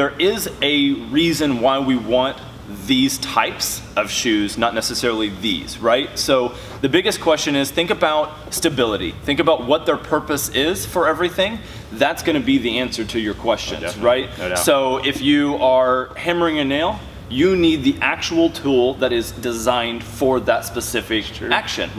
there is a reason why we want these types of shoes, not necessarily these, right? So the biggest question is, think about stability. Think about what their purpose is for everything. That's gonna be the answer to your questions, right? No doubt. So if you are hammering a nail, you need the actual tool that is designed for that specific action.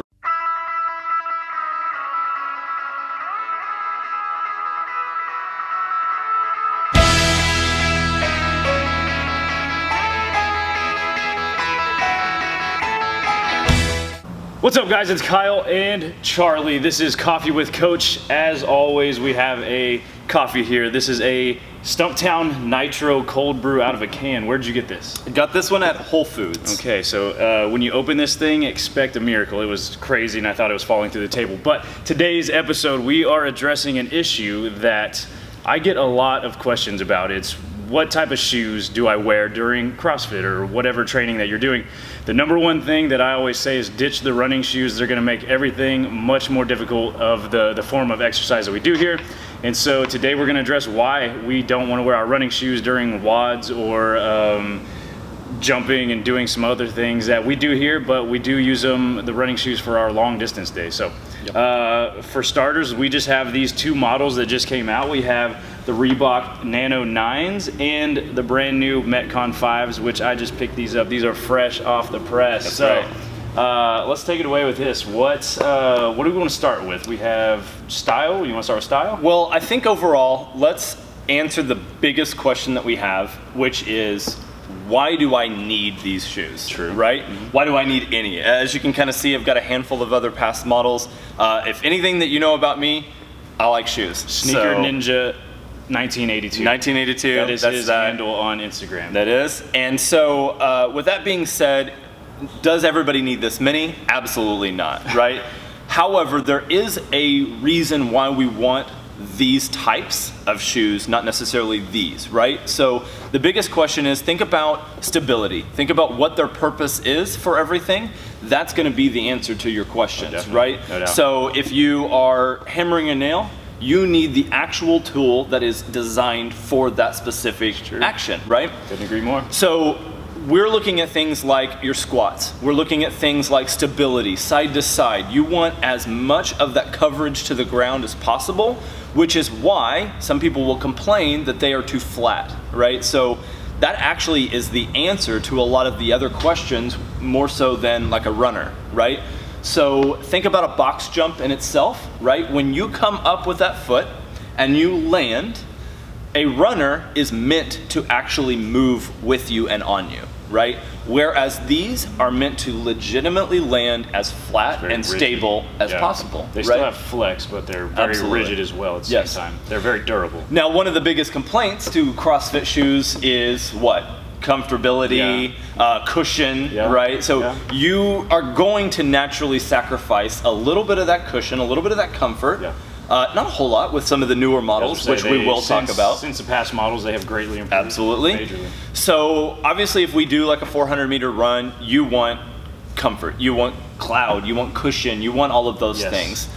What's up, guys? It's Kyle and Charlie. This is Coffee with Coach. As always, we have a coffee here. This is a Stumptown Nitro cold brew out of a can. Where'd you get this? I got this one at Whole Foods. Okay, so when you open this thing, expect a miracle. It was crazy and I thought it was falling through the table. But today's episode, we are addressing an issue that I get a lot of questions about. It's what type of shoes do I wear during CrossFit or whatever training that you're doing? The number one thing that I always say is ditch the running shoes. They're gonna make everything much more difficult of the form of exercise that we do here. And so today we're gonna address why we don't wanna wear our running shoes during WODs or jumping and doing some other things that we do here, but we do use the running shoes for our long distance days. So for starters, we just have these two models that just came out. We have the Reebok Nano 9s and the brand new Metcon 5s, which I just picked these up. These are fresh off the press. That's so right. Let's take it away with this. What do we want to start with? We have style. You want to start with style? Well, I think overall, let's answer the biggest question that we have, which is, why do I need these shoes? True. Right? Why do I need any? As you can kind of see, I've got a handful of other past models. If anything that you know about me, I like shoes. Sneaker Ninja 1982. 1982. That is his handle on Instagram. That is. And so with that being said, does everybody need this many? Absolutely not, right? However, there is a reason why we want these types of shoes, not necessarily these, right? So the biggest question is, think about stability. Think about what their purpose is for everything. That's gonna be the answer to your questions, right? No doubt. So if you are hammering a nail, you need the actual tool that is designed for that specific action, right? Couldn't agree more. So we're looking at things like your squats. We're looking at things like stability, side to side. You want as much of that coverage to the ground as possible, which is why some people will complain that they are too flat, right? So that actually is the answer to a lot of the other questions, more so than like a runner, right? So think about a box jump in itself, right? When you come up with that foot and you land, a runner is meant to actually move with you and on you, right? Whereas these are meant to legitimately land as flat and stable as possible. They still have flex, but they're very rigid as well at the same time. They're very durable. Now, one of the biggest complaints to CrossFit shoes is what? Comfortability, cushion, right? So you are going to naturally sacrifice a little bit of that cushion, a little bit of that comfort. Not a whole lot with some of the newer models, which we will talk about. Since the past models, they have greatly improved. Absolutely. Majorly. So obviously, if we do like a 400-meter run, you want comfort, you want cloud, you want cushion, you want all of those things.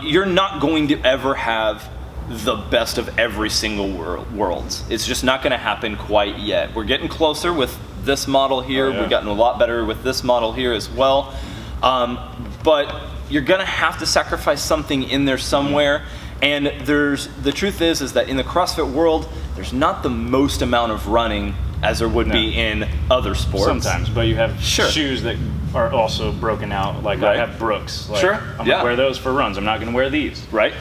You're not going to ever have the best of every single worlds. It's just not going to happen quite yet. We're getting closer with this model here. We've gotten a lot better with this model here as well. But you're gonna have to sacrifice something in there somewhere. And the truth is that in the CrossFit world, there's not the most amount of running as there would be in other sports. Sometimes, but you have shoes that are also broken out. Like I have Brooks. Like, I'm gonna wear those for runs. I'm not gonna wear these. Right.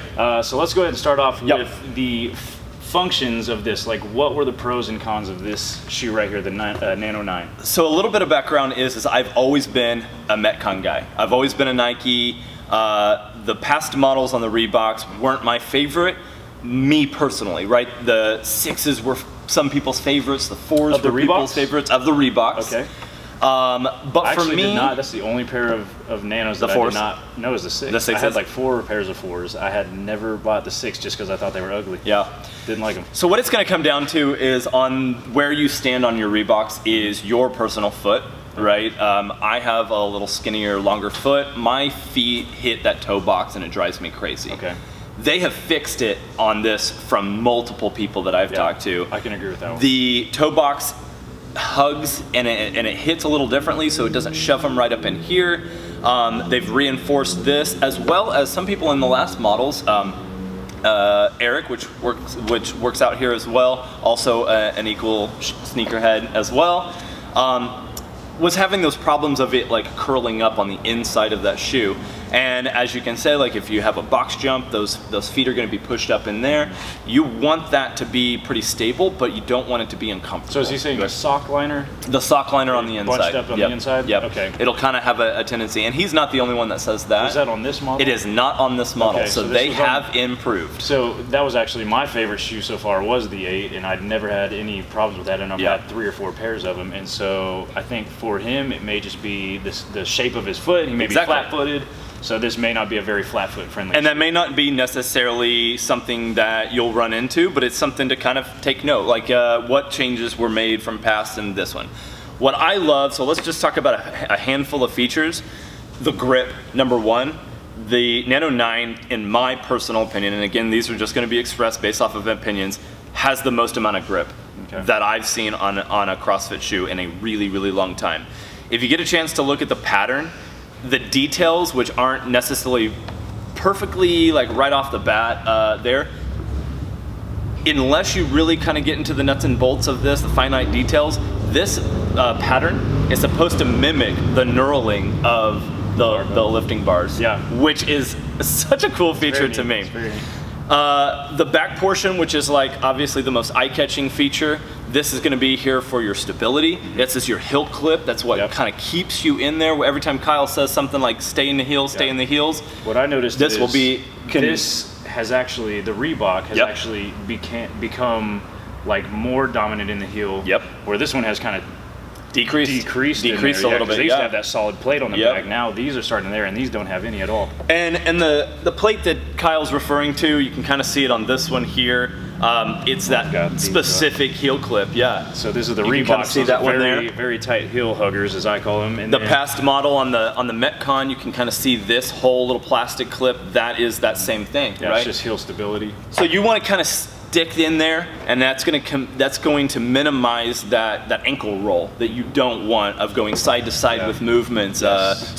So let's go ahead and start off with the functions of this. Like, what were the pros and cons of this shoe right here, the Nano 9? So a little bit of background is I've always been a Metcon guy. I've always been a Nike. The past models on the Reeboks weren't my favorite, me personally, right? The 6s were some people's favorites, the 4s were people's favorites of the Reeboks. Okay. But for me, that's the only pair of Nanos that I did not know was the 6. The 6s? I had like 4 pairs of 4s. I had never bought the 6 just because I thought they were ugly. Yeah. Didn't like them. So what it's going to come down to is on where you stand on your Reeboks is your personal foot, right? I have a little skinnier, longer foot. My feet hit that toe box and it drives me crazy. Okay. They have fixed it on this from multiple people that I've talked to. I can agree with that one. The toe box hugs and it hits a little differently, so it doesn't shove them right up in here. They've reinforced this, as well as some people in the last models. Eric, which works out here as well, also an equal sneakerhead as well, was having those problems of it like curling up on the inside of that shoe. And as you can say, like if you have a box jump, those feet are going to be pushed up in there. You want that to be pretty stable, but you don't want it to be uncomfortable. So is he saying a sock liner? The sock liner on the inside. Bunched up on the inside? Yep. Okay. It'll kind of have a tendency, and he's not the only one that says that. Is that on this model? It is not on this model, Okay, so they have improved. So that was actually my favorite shoe so far, was the 8, and I'd never had any problems with that, and I've had 3 or 4 pairs of them. And so I think for him, it may just be the shape of his foot. He may be flat-footed. So this may not be a very flat foot friendly. And that may not be necessarily something that you'll run into, but it's something to kind of take note, like what changes were made from past and this one. What I love, so let's just talk about a handful of features. The grip, number one. The Nano 9, in my personal opinion, and again, these are just going to be expressed based off of opinions, has the most amount of grip that I've seen on a CrossFit shoe in a really, really long time. If you get a chance to look at the pattern, the details, which aren't necessarily perfectly like right off the bat there, unless you really kind of get into the nuts and bolts of this, the finite details, this pattern is supposed to mimic the knurling of the lifting bars, which is such a cool feature to me. The back portion, which is like obviously the most eye-catching feature, this is going to be here for your stability. This is your heel clip. That's what kind of keeps you in there. Every time Kyle says something like "stay in the heels, stay in the heels," what I noticed this is will be. This has actually, the Reebok has actually become like more dominant in the heel. Where this one has kind of decreased a little bit. They used to have that solid plate on the back. Now these are starting there, and these don't have any at all. And the plate that Kyle's referring to, you can kind of see it on this one here. It's that specific heel clip, So this is the Reebok. Kind of see that one there. Very tight heel huggers, as I call them. And the past model on the Metcon, you can kind of see this whole little plastic clip. That is that same thing, right? It's just heel stability. So you want to kind of stick in there, and that's going to minimize that ankle roll that you don't want of going side to side with movements,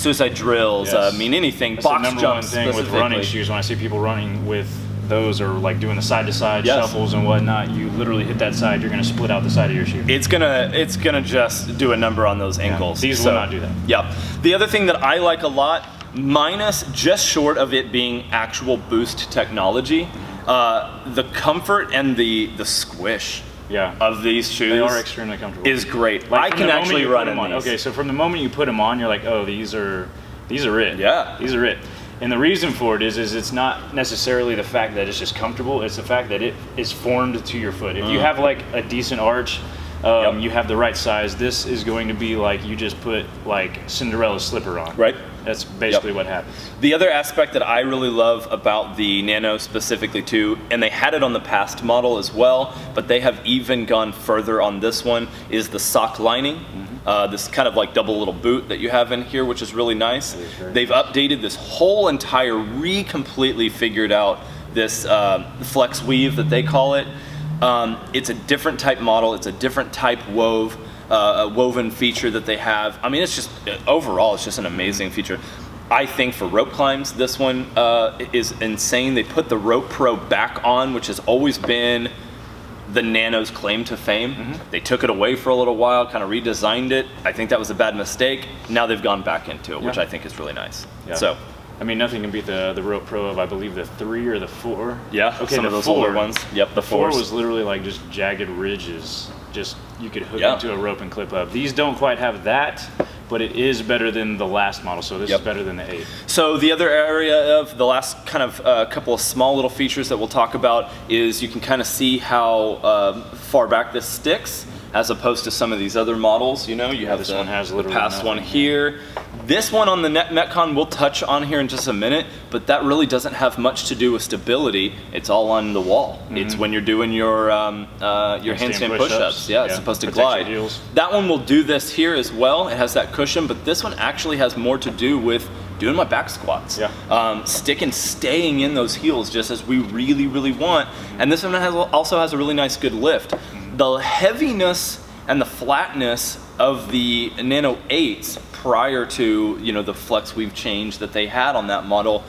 suicide drills. I mean anything. That's box the number jumps one thing with running shoes. When I see people running with those, or like doing the side to side shuffles and whatnot, you literally hit that side, you're going to split out the side of your shoe. It's gonna just do a number on those ankles. These will not do that. The other thing that I like a lot, minus just short of it being actual boost technology, the comfort and the squish of these shoes, they are extremely comfortable, is great. Like I can actually run in these. Okay, so from the moment you put them on, you're like, oh, these are it. These are it. And the reason for it is it's not necessarily the fact that it's just comfortable, it's the fact that it is formed to your foot. If you have like a decent arch, you have the right size, this is going to be like you just put like Cinderella's slipper on. Right. That's basically what happens. The other aspect that I really love about the Nano specifically too, and they had it on the past model as well, but they have even gone further on this one, is the sock lining. This kind of like double little boot that you have in here, which is really nice. They've updated this whole entire, completely figured out this flex weave that they call it. It's a different type model. It's a different type woven feature that they have. I mean, it's just, overall, it's just an amazing feature. I think for rope climbs, this one is insane. They put the Rope Pro back on, which has always been the Nano's claim to fame. They took it away for a little while, kind of redesigned it. I think that was a bad mistake. Now they've gone back into it, which I think is really nice. So, I mean, nothing can beat the Rope Pro of, I believe, the 3 or the 4. Okay, some of those older ones. The 4 was literally like just jagged ridges. Just, you could hook into a rope and clip up. These don't quite have that, but it is better than the last model, so this is better than the 8. So the other area of the last kind of couple of small little features that we'll talk about is you can kind of see how far back this sticks as opposed to some of these other models. You know, you have this one has literally the past one here. This one on the Metcon we'll touch on here in just a minute, but that really doesn't have much to do with stability. It's all on the wall. It's when you're doing your handstand push-ups. It's supposed to glide. That one will do this here as well. It has that cushion, but this one actually has more to do with doing my back squats. Yeah. Staying in those heels just as we really want. And this one also has a really nice good lift. The heaviness and the flatness of the Nano 8s prior to, you know, the flex weave change that they had on that model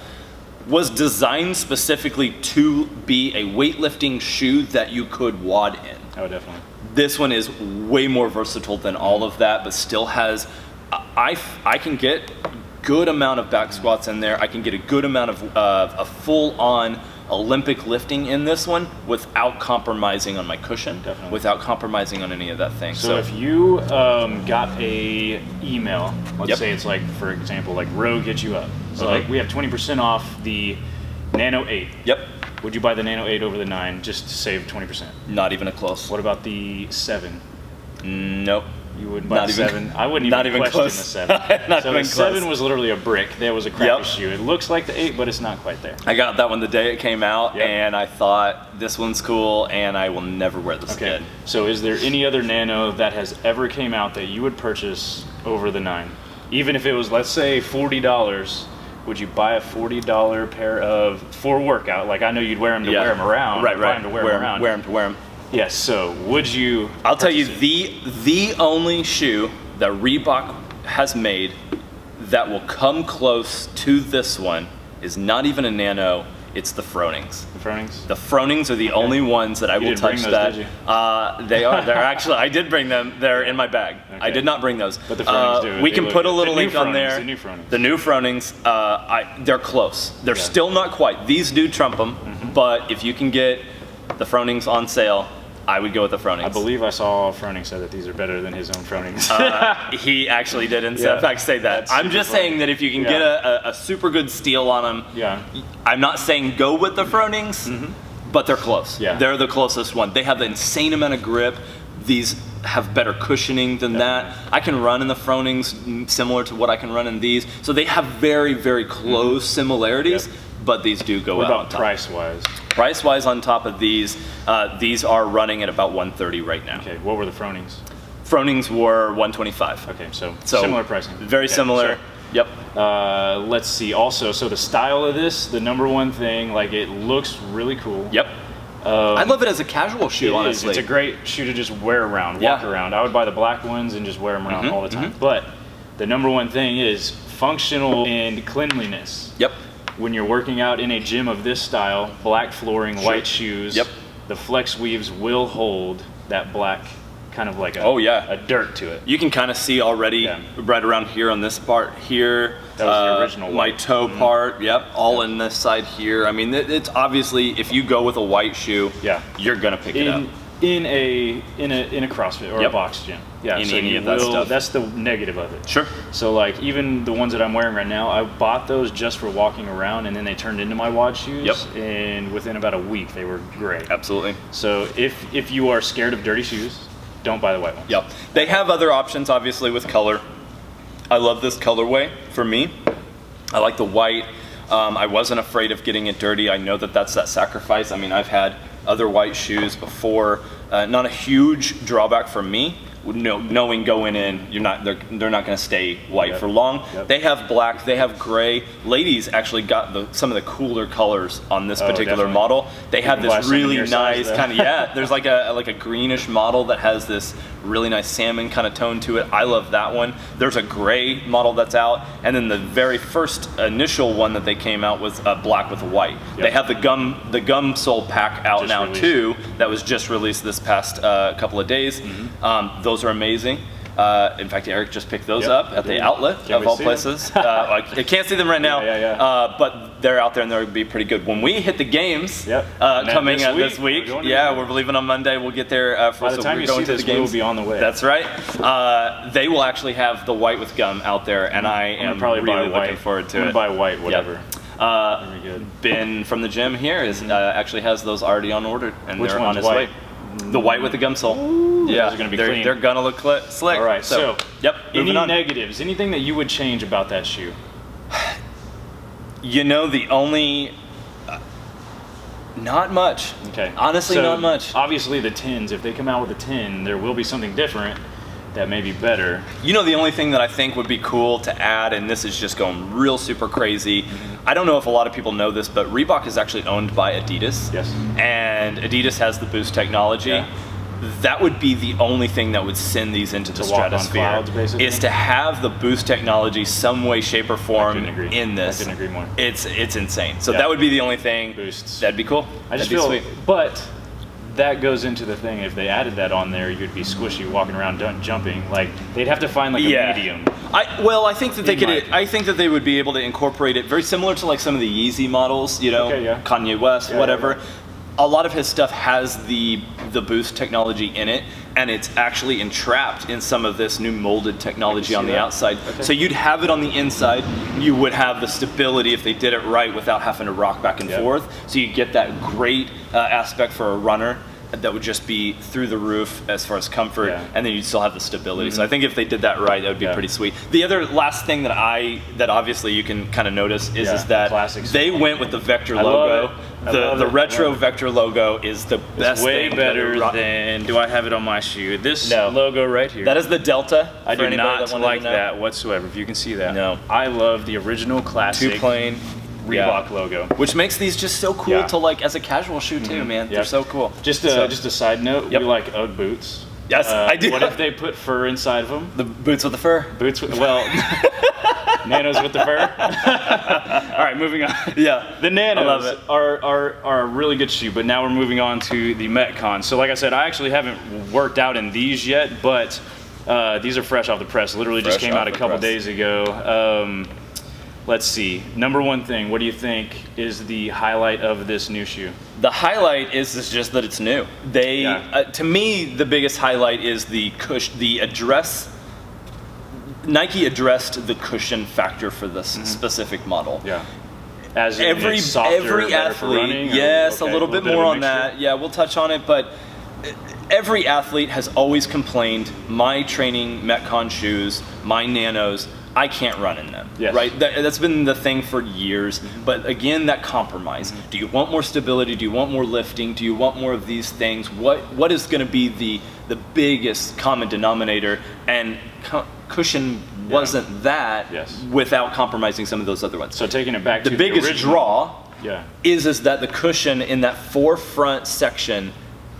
was designed specifically to be a weightlifting shoe that you could WOD in. Oh, definitely. This one is way more versatile than all of that, but still has, I can get good amount of back squats in there. I can get a good amount of a full-on Olympic lifting in this one without compromising on my cushion, Definitely. without compromising on any of that thing. So if you got a email, let's Yep. say it's like, for example, like Rogue hits you up. So like we have 20% off the Nano 8. Yep. Would you buy the Nano 8 over the 9 just to save 20%? Not even a close. What about the 7? Nope. You wouldn't buy Not the even- 7? I wouldn't not even even question close. the 7. Not So even the 7 close. was literally a brick. That was a crappy Yep. shoe. It looks like the 8, but it's not quite there. I got that one the day it came out, Yep. and I thought, this one's cool, and I will never wear this Okay. again. So is there any other Nano that has ever came out that you would purchase over the 9? Even if it was, let's say, $40, would you buy a $40 pair of, for workout? Like, I know you'd wear them to wear them around. Right, buy right. 'em to wear them around. Wear them to wear them. Yes, so would you I'll tell you, purchase it? the only shoe that Reebok has made that will come close to this one is not even a Nano, it's the Fronings. The Fronings? The Fronings are the only ones that I will didn't bring touch those, that. did you? They're actually, I did bring them, they're in my bag. I Okay. did not bring those. But the Fronings do. We They can look put a good. little The new link on Fronings, there. the new Fronings. The new Fronings, they're close. They're still not quite. These do trump them, but if you can get the Fronings on sale, I would go with the Fronings. I believe I saw Froning said that these are better than his own Fronings. He actually did, in Yeah. fact, say that. That's I'm super just funny. saying that if you can Yeah. get a super good steal on them, Yeah. I'm not saying go with the Fronings, but they're close. Yeah. They're the closest one. They have the insane amount of grip. These have better cushioning than that. I can run in the Fronings similar to what I can run in these. So they have very, very close similarities, Yep. but these do go What out on about top. price-wise? Price-wise on top of these are running at about $130 right now. Okay, what were the Fronings? Fronings were $125. Okay, so So similar pricing. Very Okay, similar. Yep. so, let's see. Also, so the style of this, the number one thing, like it looks really cool. Yep. I love it as a casual shoe, It is. honestly. It's a great shoe to just wear around, walk Yeah. around. I would buy the black ones and just wear them around all the time. But the number one thing is functional and cleanliness. Yep. When you're working out in a gym of this style, black flooring, white shoes, Yep. the flex weaves will hold that black kind of like a, Oh, yeah. a dirt to it. You can kind of see already Yeah. right around here on this part here. That was the original My white. toe part, yep, all in this side here. I mean, it's obviously, if you go with a white shoe, Yeah. you're gonna pick it up. In a CrossFit or a Yep. box gym. Yeah, In so any you of that will, stuff. that's the negative of it. Sure. So like even the ones that I'm wearing right now, I bought those just for walking around, and then they turned into my WOD shoes. Yep. And within about a week, they were great. Absolutely. So if you are scared of dirty shoes, don't buy the white ones. Yep. They have other options, obviously, with color. I love this colorway for me. I like the white. I wasn't afraid of getting it dirty. I know that that's that sacrifice. I mean, I've had other white shoes before. Not a huge drawback for me. Knowing going in, they're not going to stay white for long. Yep. They have black, they have gray. Ladies actually got some of the cooler colors on this particular definitely. model. They have can buy this some in really your size, nice though. kind of there's like a greenish model that has this really nice salmon kind of tone to it. I love that one. There's a gray model that's out, and then the very first initial one that they came out was black with white. Yep. They have the gum sole pack out Just now released. too. That was just released this past couple of days. Those are amazing. In fact, Eric just picked those Yep, up I at the did. outlet Can't of wait all to see 'em. places. I can't see them right now, Yeah. but they're out there and they'll be pretty good. When we hit the games Yep. And then coming this up week, this week, we're going to yeah, the- we're leaving on Monday. We'll get there for By the time we're you going see to this, the we will games. be on the way. That's right. They will actually have the white with gum out there, and I I'm gonna am probably buy really white. looking forward to I'm it. gonna buy white, whatever. Very good. Ben from the gym here is actually has those already on order, and Which they're on one's his white? way. The white with the gum sole. Yeah, those are gonna be they're, clean. they're gonna look slick. All right, so yep. Any Moving on. negatives? Anything that you would change about that shoe? You know, the only not much. Okay. Honestly, So, not much. Obviously, the 10s. If they come out with a 10, there will be something different. that may be better. You know, the only thing that I think would be cool to add, and this is just going real super crazy, I don't know if a lot of people know this, but Reebok is actually owned by Adidas. Yes. And Adidas has the Boost technology. Yeah. That would be the only thing that would send these into the walk on stratosphere. clouds, basically? Is to have the Boost technology some way, shape, or form in this. I couldn't agree more. It's insane. So Yeah. that would be the only thing. Boosts. That'd be cool. I just That'd feel, be sweet. but that goes into the thing. If they added that on there, you'd be squishy walking around jumping. Like they'd have to find like a medium. I think that they could. I think that they would be able to incorporate it very similar to like some of the Yeezy models. You know, Okay, yeah. Kanye West, Yeah, whatever. yeah. A lot of his stuff has the Boost technology in it, and it's actually entrapped in some of this new molded technology on the that. outside. Okay. So you'd have it on the inside. You would have the stability if they did it right without having to rock back and Yep. forth. So you get that great aspect for a runner. That would just be through the roof as far as comfort, Yeah. and then you'd still have the stability. So I think if they did that right, that would be pretty sweet. The other last thing that obviously you can kind of notice is that classics. they went with the Vector I logo. love it. The I retro love it. Vector logo is the best Way thing. better than. Do I have it on my shoe? This No. logo right here. That is the Delta. I for do anybody not that wanted like to know. that whatsoever. If you can see that. No. I love the original classic Too plain. Reebok logo. Which makes these just so cool Yeah. to like as a casual shoe too, man. Yeah. They're so cool. Just a side note. Yep. We like Ugg boots. Yes, I do. What if they put fur inside of them? The boots with the fur. Boots with Nanos with the fur. All right, moving on. Yeah. The Nanos I love it. are a really good shoe, but now we're moving on to the Metcon. So like I said, I actually haven't worked out in these yet, but these are fresh off the press. Literally just Fresh came off out a the couple press. days ago. Let's see. Number one thing, what do you think is the highlight of this new shoe? The highlight is just that it's new. To me, the biggest highlight is the address. Nike addressed the cushion factor for this specific model. Yeah. As in Every it's softer, better for athlete, running, or- yes, okay, a little bit of more a on mixture? that. Yeah, we'll touch on it, but every athlete has always complained, my training Metcon shoes, my Nanos, I can't run in them, Yes. right? That's been the thing for years. But again, that compromise. Do you want more stability? Do you want more lifting? Do you want more of these things? What is going to be the biggest common denominator? And cushion wasn't that Yes. without compromising some of those other ones. So taking it back to The biggest original, draw Yeah. is that the cushion in that forefront section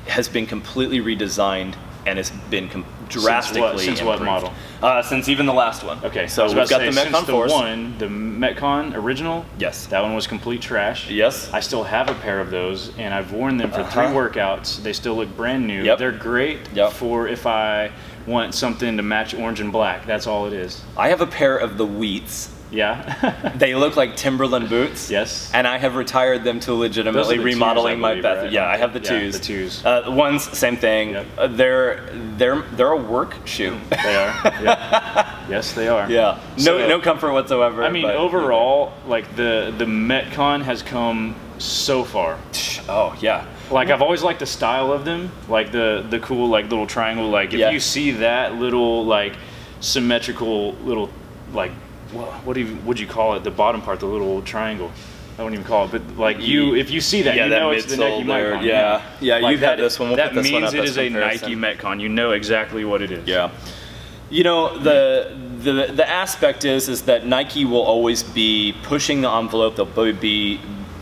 has been completely redesigned and has been drastically Since what improved. model? Since even the last one. Okay, so I was we've about got to the say, Metcon since the Force. the Metcon original. Yes. That one was complete trash. Yes. I still have a pair of those, and I've worn them for 3 workouts. They still look brand new. Yep. They're great Yep. for if I want something to match orange and black. That's all it is. I have a pair of the Wheats. Yeah. They look like Timberland boots. Yes. And I have retired them to legitimately Those are the remodeling twos, I my believe, bathroom. right? Yeah, I have the Yeah, twos. the twos. The ones, same thing. Yep. They're a work shoe. They are. Yeah. Yes, they are. Yeah. So- No comfort whatsoever. I mean, but- overall, like the Metcon has come so far. Oh yeah. Like I've always liked the style of them, like the cool like little triangle. Like if Yeah. you see that little like symmetrical little like would you call it? The bottom part, the little triangle. I wouldn't even call it, but like if you see that, Yeah, you that know it's the midsole Nike there, Metcon. yeah. Yeah, Like you've had this one. We'll that put this means one up it as is a comparison. Nike Metcon. You know exactly what it is. Yeah. You know, the aspect is that Nike will always be pushing the envelope. They'll be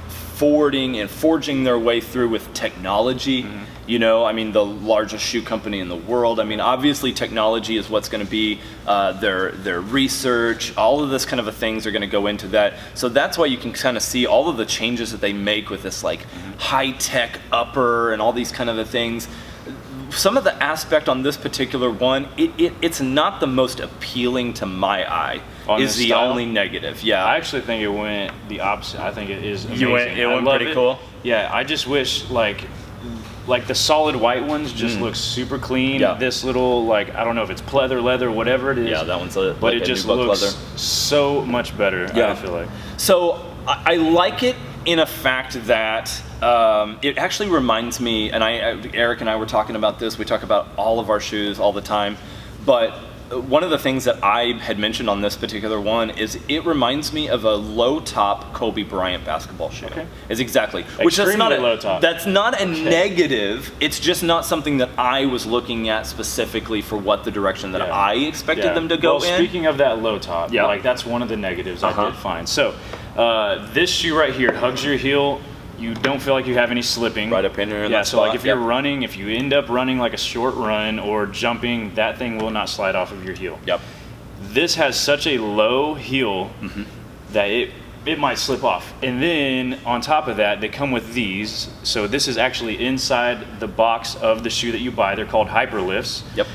forwarding and forging their way through with technology. You know, I mean, the largest shoe company in the world. I mean, obviously technology is what's going to be their research. All of this kind of things are going to go into that. So that's why you can kind of see all of the changes that they make with this like high-tech upper and all these kind of things. Some of the aspect on this particular one, it's not the most appealing to my eye. On is this the style? only negative. Yeah. I actually think it went the opposite. I think it is amazing. It I went love pretty cool? Yeah, I just wish like the solid white ones just look super clean. Yeah. This little like I don't know if it's pleather, leather, whatever it is. Yeah, that one's but like it a just Reebok looks leather. so much better. Yeah. I feel like. So I like it in a fact that it actually reminds me, and Eric and I were talking about this. We talk about all of our shoes all the time, but one of the things that I had mentioned on this particular one is it reminds me of a low top Kobe Bryant basketball shoe. Okay. Is exactly. Which is not low top. That's not a negative. It's just not something that I was looking at specifically for what the direction that I expected them to go in. Speaking of that low top, like that's one of the negatives I did find. So this shoe right here hugs your heel. You don't feel like you have any slipping. Right up in here. Yeah, so like if you're running, if you end up running like a short run or jumping, that thing will not slide off of your heel. Yep. This has such a low heel that it might slip off. And then on top of that, they come with these. So this is actually inside the box of the shoe that you buy. They're called Hyperlifts. Yep.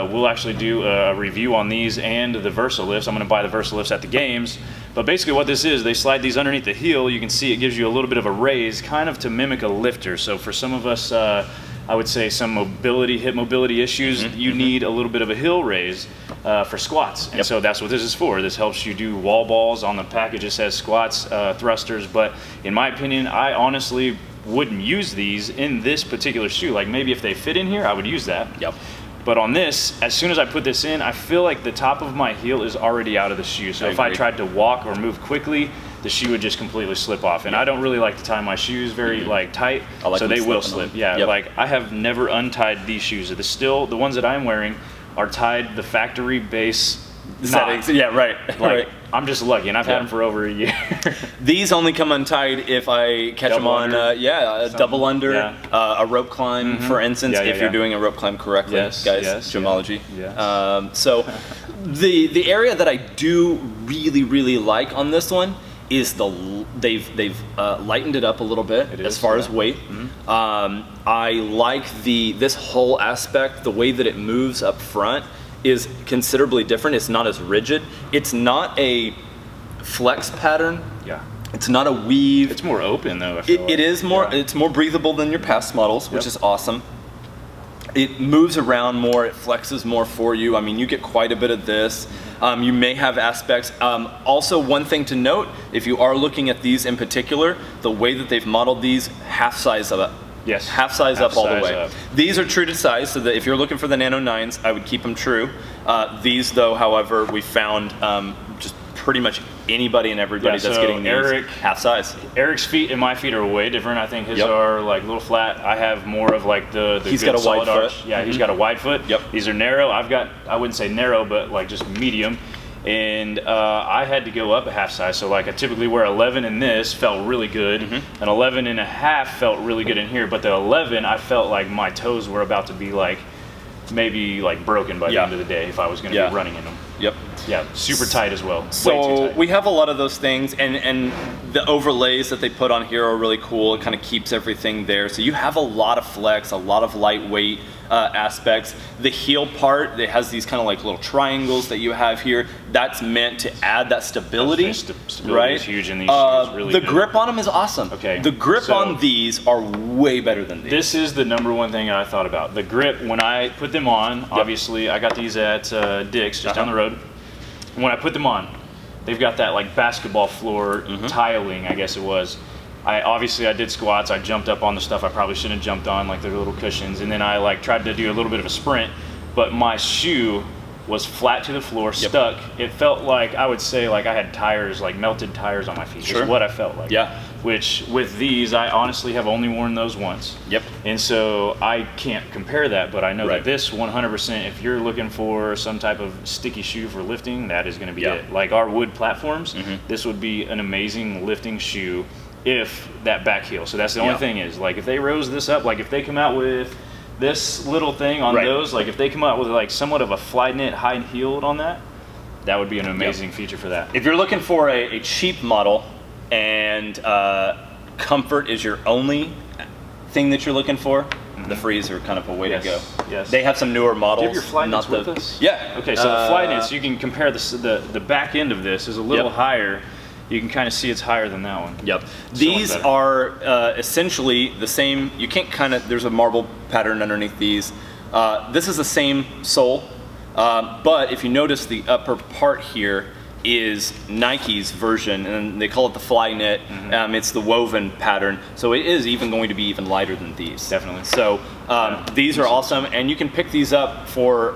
We'll actually do a review on these and the Versalifts. I'm going to buy the Versalifts at the games. But basically what this is, they slide these underneath the heel. You can see it gives you a little bit of a raise, kind of to mimic a lifter. So for some of us, I would say some hip mobility issues, you need a little bit of a heel raise for squats. And so that's what this is for. This helps you do wall balls. On the package it says squats, thrusters, but in my opinion, I honestly wouldn't use these in this particular shoe. Like maybe if they fit in here, I would use that. Yep. But on this, as soon as I put this in, I feel like the top of my heel is already out of the shoe. So if I tried to walk or move quickly, the shoe would just completely slip off. And I don't really like to tie my shoes very like tight, so they will slip. Yeah, like I have never untied these shoes. The ones that I'm wearing are tied the factory base settings. Yeah, right. Like, I'm just lucky, and I've had them for over a year. These only come untied if I catch them on, a double under, a rope climb, for instance, if you're doing a rope climb correctly, guys, gemology. So the area that I do really like on this one is they've lightened it up a little bit as far as weight. I like this whole aspect, the way that it moves up front is considerably different. It's not as rigid. It's not a flex pattern. Yeah. It's not a weave. It's more open though. It is more. It's more breathable than your past models, which is awesome. It moves around more. It flexes more for you. I mean, you get quite a bit of this. You may have aspects. Also, one thing to note, if you are looking at these in particular, the way that they've modeled these, half size of it. Yes. Half size up all the way. These are true to size, so that if you're looking for the Nano 9s, I would keep them true. These, though, however, we found just pretty much anybody and everybody that's getting these half size. Eric's feet and my feet are way different. I think his are like a little flat. I have more of like the he's got a wide foot. Yeah, he's got a wide foot. Yep. These are narrow. I wouldn't say narrow, but like just medium. And I had to go up a half size, so like I typically wear 11 in this, felt really good, and 11 and a half felt really good in here, but the 11 I felt like my toes were about to be like maybe like broken by the end of the day if I was going to be running in them. Yep. Yeah, super tight as well. So way too tight. We have a lot of those things, and the overlays that they put on here are really cool. It kind of keeps everything there. So you have a lot of flex, a lot of lightweight aspects. The heel part, it has these kind of like little triangles that you have here. That's meant to add that stability. Stability is huge in these shoes. Really the grip on them is awesome. Okay. The grip on these are way better than these. This is the number one thing I thought about. The grip, when I put them on, obviously I got these at Dick's just down the road. When I put them on, they've got that like basketball floor tiling, I guess it was. I did squats. I jumped up on the stuff I probably shouldn't have jumped on, like the little cushions, and then I like tried to do a little bit of a sprint, but my shoe was flat to the floor, stuck. It felt like, I would say, like I had tires, like melted tires on my feet. Is what I felt like. Yeah. Which with these, I honestly have only worn those once. Yep. And so I can't compare that, but I know that this 100%, if you're looking for some type of sticky shoe for lifting, that is going to be it. Like our wood platforms, this would be an amazing lifting shoe if that back heel. So that's the only thing is, like if they rose this up, like if they come out with this little thing on those, like if they come out with like somewhat of a fly knit high heeled on that, that would be an amazing feature for that. If you're looking for a cheap model and comfort is your only thing that you're looking for, the Frees are kind of a way to go. Yes. They have some newer models. Do you have your fly knits with us? Yeah. Okay, so the fly knits, you can compare the back end of this is a little higher. You can kind of see it's higher than that one. Yep. These are essentially the same. You can't kind of, there's a marble pattern underneath these. This is the same sole, but if you notice the upper part here is Nike's version, and they call it the fly knit. It's the woven pattern, so it is even going to be even lighter than these. Definitely. So these are awesome, and you can pick these up for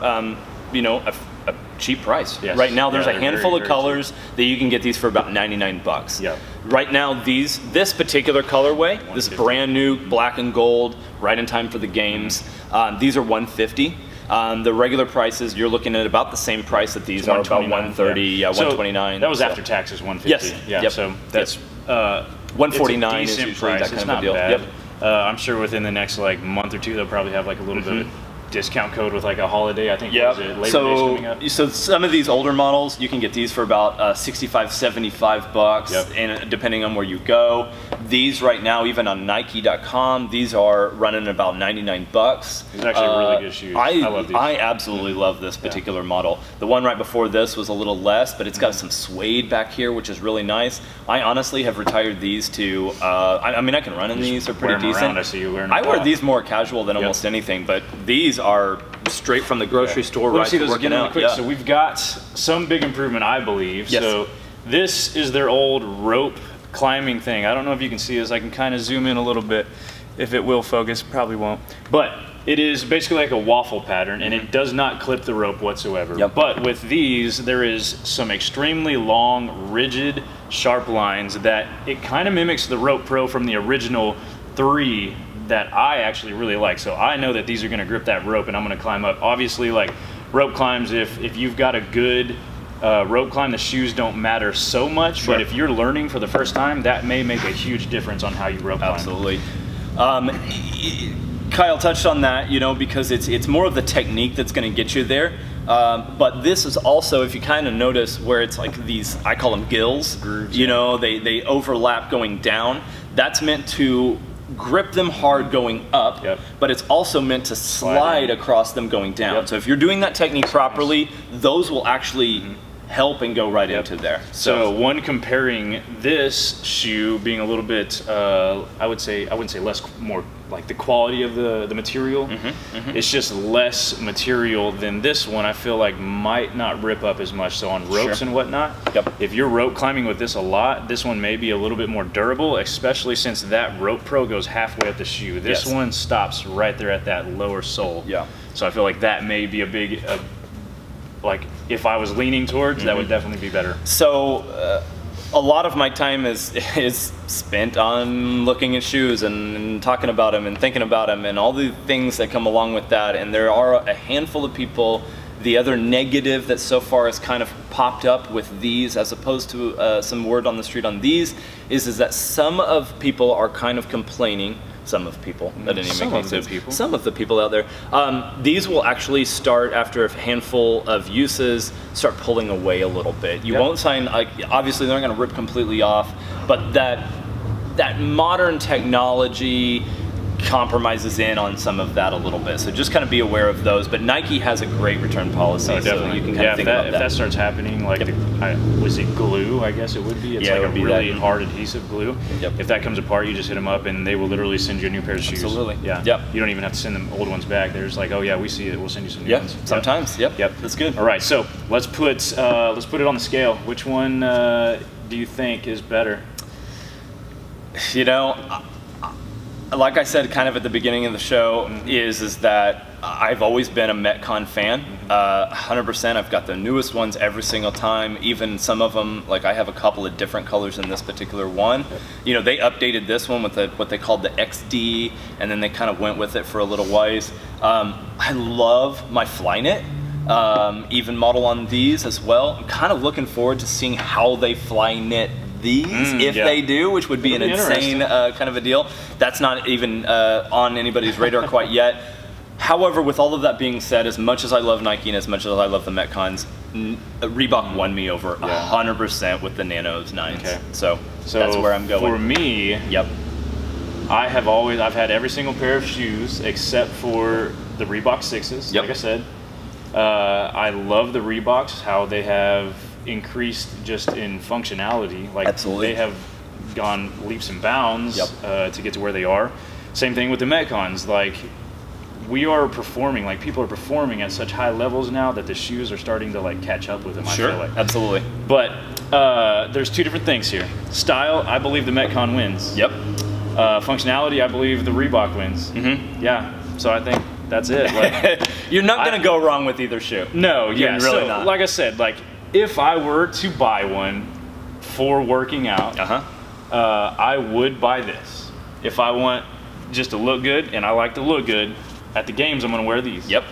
you know, a cheap price. Yes. Right now, there's a they're handful very, of very colors that you can get these for about $99. Yep. Right now, this particular colorway, this $150. brand new black and gold, right in time for the games, these are $150. The regular prices, you're looking at about the same price that these are, about $130, So $129. that was after taxes, $150. Yes. Yeah. Yep. So that's $149 it's is a decent usually price. that kind It's of a not deal. bad. Yep. I'm sure within the next like month or two, they'll probably have like a little bit of a discount code with like a holiday. I think Yeah. what was it, Labor Day's coming up. So some of these older models, you can get these for about $65, $75, Yep. and depending on where you go. These right now, even on Nike.com, these are running about $99. These are actually really good shoes. I love these. I absolutely love this particular model. The one right before this was a little less, but it's got some suede back here, which is really nice. I honestly have retired these to. I mean, I can run in these; they're pretty wear 'em decent. around. I see you wearing them I wear a lot. these more casual than almost anything, but these are straight from the grocery store Let me right see to those working again really out. quick. Yeah. So we've got some big improvement, I believe. Yes. So this is their old rope climbing thing. I don't know if you can see this. I can kind of zoom in a little bit. If it will focus, probably won't. But it is basically like a waffle pattern, and it does not clip the rope whatsoever. Yep. But with these, there is some extremely long, rigid, sharp lines that it kind of mimics the Rope Pro from the original 3 that I actually really like. So I know that these are going to grip that rope, and I'm going to climb up. Obviously, like rope climbs, if you've got a good rope climb, the shoes don't matter so much. Sure. But if you're learning for the first time, that may make a huge difference on how you rope climb. Absolutely. Kyle touched on that, because it's more of the technique that's going to get you there. But this is also, if you kind of notice where it's like these, I call them gills, Grooves, they overlap going down. That's meant to grip them hard going up, Yep. but it's also meant to slide across them going down. Yep. So if you're doing that technique properly, those will actually help and go right into there. So one comparing this shoe being a little bit, I wouldn't say more like the quality of the material. It's just less material than this one. I feel like might not rip up as much. So on ropes Sure. and whatnot, Yep. if you're rope climbing with this a lot, this one may be a little bit more durable, especially since that Rope Pro goes halfway up the shoe. This Yes. one stops right there at that lower sole. Yeah. So I feel like that may be a big, like if I was leaning towards, that would definitely be better. So a lot of my time is spent on looking at shoes and talking about them and thinking about them and all the things that come along with that. And there are a handful of people. The other negative that so far has kind of popped up with these, as opposed to some word on the street on these, is that some of people are kind of complaining. Some of people, that didn't even Some make any of the sense. people. Some of the people out there. These will actually start after a handful of uses, start pulling away a little bit. You Yep. won't find, like, obviously they're not going to rip completely off, but that modern technology compromises in on some of that a little bit. So just kind of be aware of those. But Nike has a great return policy, Oh, so definitely. you can kind of think about if that. that starts happening, like was it glue? I guess it would be. It's Yeah, it like would a be really that. hard adhesive glue. Yep. If that comes apart, you just hit them up, and they will literally send you a new pair of shoes. Absolutely. Yeah. Yep. You don't even have to send them old ones back. They're just like, oh yeah, we see it. We'll send you some new Yeah, ones. sometimes. Yep. Yep. That's good. All right. So let's put it on the scale. Which one do you think is better? Like I said kind of at the beginning of the show, is that I've always been a Metcon fan. 100%. I've got the newest ones every single time. Even some of them, like I have a couple of different colors in this particular one. They updated this one with what they called the XD, and then they kind of went with it for a little while. I love my Flyknit. Even model on these as well. I'm kind of looking forward to seeing how they Flyknit these, if yeah. they do, which would be It'll an be insane kind of a deal. That's not even on anybody's radar quite yet. However, with all of that being said, as much as I love Nike and as much as I love the Metcons, Reebok won me over 100% with the Nanos 9s. Okay. So that's where I'm going. For me, Yep. I've had every single pair of shoes except for the Reebok 6s. Yep. Like I said, I love the Reeboks, how they have increased just in functionality. Like Absolutely. they have gone leaps and bounds to get to where they are. Same thing with the Metcons. Like we are performing, like people are performing at such high levels now that the shoes are starting to like catch up with them. Sure. I feel like. Absolutely. But there's two different things here. Style, I believe the Metcon wins. Yep. Functionality, I believe the Reebok wins. Mm-hmm. Yeah. So I think That's it. Like, You're not gonna go wrong with either shoe. no, You're yeah. really So, not. like I said, like if I were to buy one for working out, I would buy this. If I want just to look good, and I like to look good at the games, I'm gonna wear these. Yep.